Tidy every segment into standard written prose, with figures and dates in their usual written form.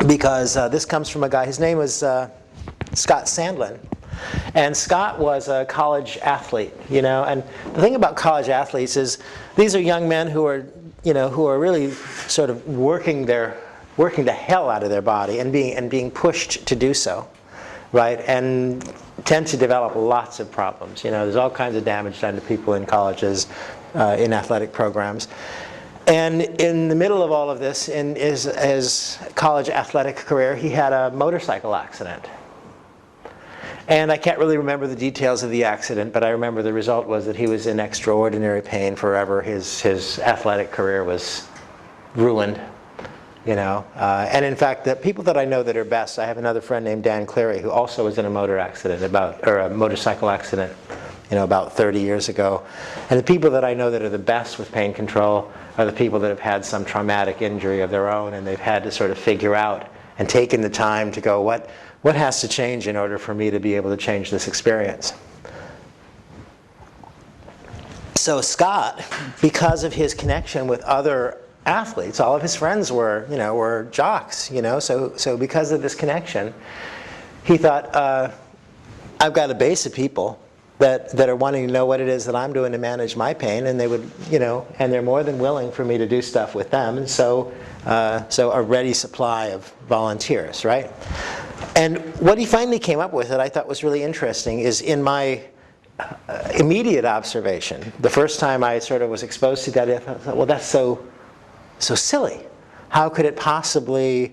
because this comes from a guy, his name was Scott Sandlin. And Scott was a college athlete, and the thing about college athletes is these are young men who are, who are really sort of working the hell out of their body and being pushed to do so, right? And tend to develop lots of problems. There's all kinds of damage done to people in colleges, in athletic programs. And in the middle of all of this, in his college athletic career, he had a motorcycle accident. And I can't really remember the details of the accident, but I remember the result was that he was in extraordinary pain forever. His athletic career was ruined, And in fact, the people that I know that are best, I have another friend named Dan Cleary who also was in a motorcycle accident, about 30 years ago. And the people that I know that are the best with pain control are the people that have had some traumatic injury of their own, and they've had to sort of figure out and taken the time to go, what has to change in order for me to be able to change this experience? So Scott, because of his connection with other athletes, all of his friends were jocks, so because of this connection, he thought, I've got a base of people that are wanting to know what it is that I'm doing to manage my pain, and they would, and they're more than willing for me to do stuff with them, and so a ready supply of volunteers, right? And what he finally came up with that I thought was really interesting is in my immediate observation, the first time I sort of was exposed to that, I thought, well, that's so silly. How could it possibly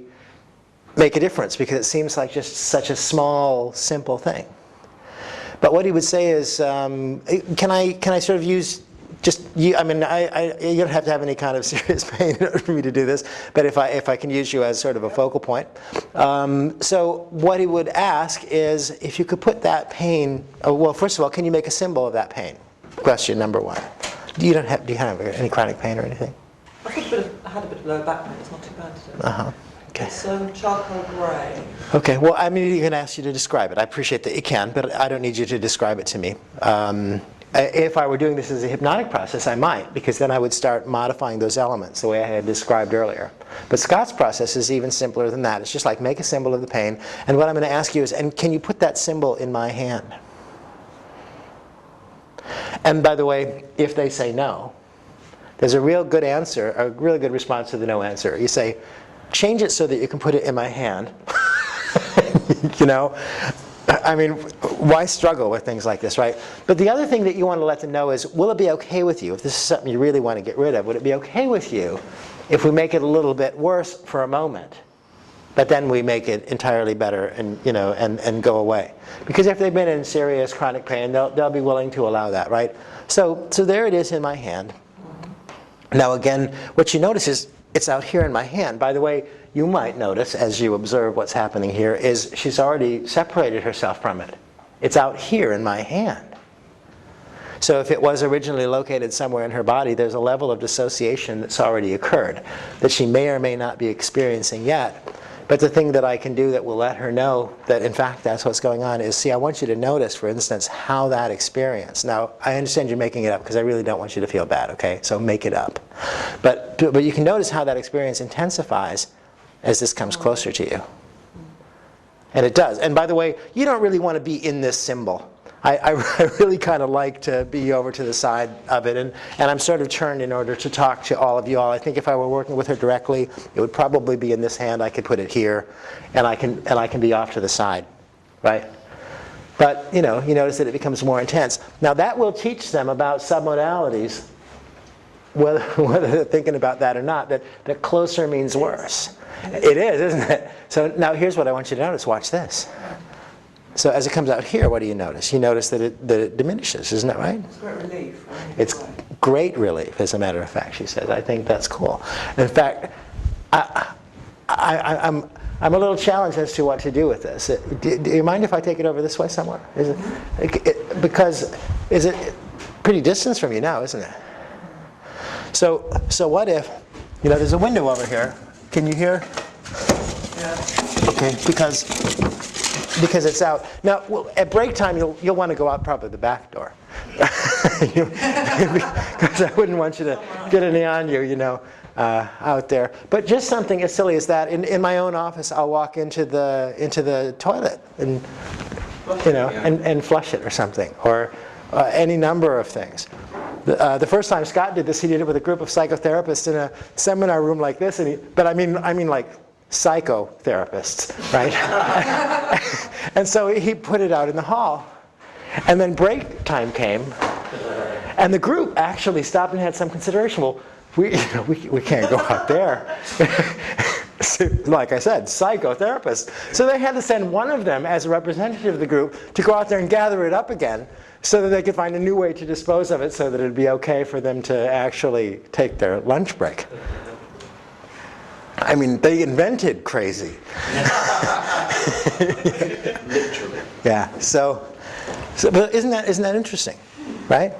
make a difference? Because it seems like just such a small, simple thing. But what he would say is, can I sort of use just you? I mean, you don't have to have any kind of serious pain in order for me to do this. But if I can use you as sort of a focal point, so what he would ask is if you could put that pain. Well, first of all, can you make a symbol of that pain? Question number one. Do you have any chronic pain or anything? I had a bit of lower back pain. It's not too bad today. Okay. It's charcoal grey. Okay, well, I'm even going to ask you to describe it. I appreciate that you can, but I don't need you to describe it to me. If I were doing this as a hypnotic process, I might, because then I would start modifying those elements the way I had described earlier. But Scott's process is even simpler than that. It's just like make a symbol of the pain, and what I'm going to ask you is, and can you put that symbol in my hand? And by the way, if they say no, there's a real good answer, a really good response to the no answer. You say, change it so that you can put it in my hand. I mean, why struggle with things like this, right? But the other thing that you want to let them know is, will it be okay with you, if this is something you really want to get rid of, would it be okay with you if we make it a little bit worse for a moment, but then we make it entirely better and, and go away? Because if they've been in serious chronic pain, they'll be willing to allow that, right? So there it is in my hand. Now again, what you notice is, it's out here in my hand. By the way, you might notice, as you observe what's happening here, is she's already separated herself from it. It's out here in my hand. So if it was originally located somewhere in her body, there's a level of dissociation that's already occurred that she may or may not be experiencing yet. But the thing that I can do that will let her know that, in fact, that's what's going on is, see, I want you to notice, for instance, how that experience. Now, I understand you're making it up because I really don't want you to feel bad, okay? So make it up. But you can notice how that experience intensifies as this comes closer to you. And it does. And by the way, you don't really want to be in this symbol. I really kind of like to be over to the side of it, and I'm sort of turned in order to talk to all of you all. I think if I were working with her directly, it would probably be in this hand. I could put it here, and I can be off to the side, right? But you notice that it becomes more intense. Now that will teach them about submodalities, whether they're thinking about that or not. That closer means worse. It is, isn't it? So now here's what I want you to notice. Watch this. So as it comes out here, what do you notice? You notice that it diminishes, isn't that right? It's great relief. It's great relief, as a matter of fact, she says. I think that's cool. In fact, I'm a little challenged as to what to do with this. Do you mind if I take it over this way somewhere? Because is it pretty distance from you now, isn't it? So what if, there's a window over here. Can you hear? Yeah. Okay, because it's out. Now, at break time, you'll want to go out probably the back door. Because I wouldn't want you to get any on you, out there. But just something as silly as that. In my own office, I'll walk into the toilet and and flush it or something, or any number of things. The first time Scott did this, he did it with a group of psychotherapists in a seminar room like this, but I mean like psychotherapists, right? And so he put it out in the hall, and then break time came, and the group actually stopped and had some consideration. Well, we can't go out there. So, like I said, psychotherapists. So they had to send one of them as a representative of the group to go out there and gather it up again so that they could find a new way to dispose of it so that it would be okay for them to actually take their lunch break. I mean, they invented crazy. Literally. Yeah, so but isn't that interesting, right?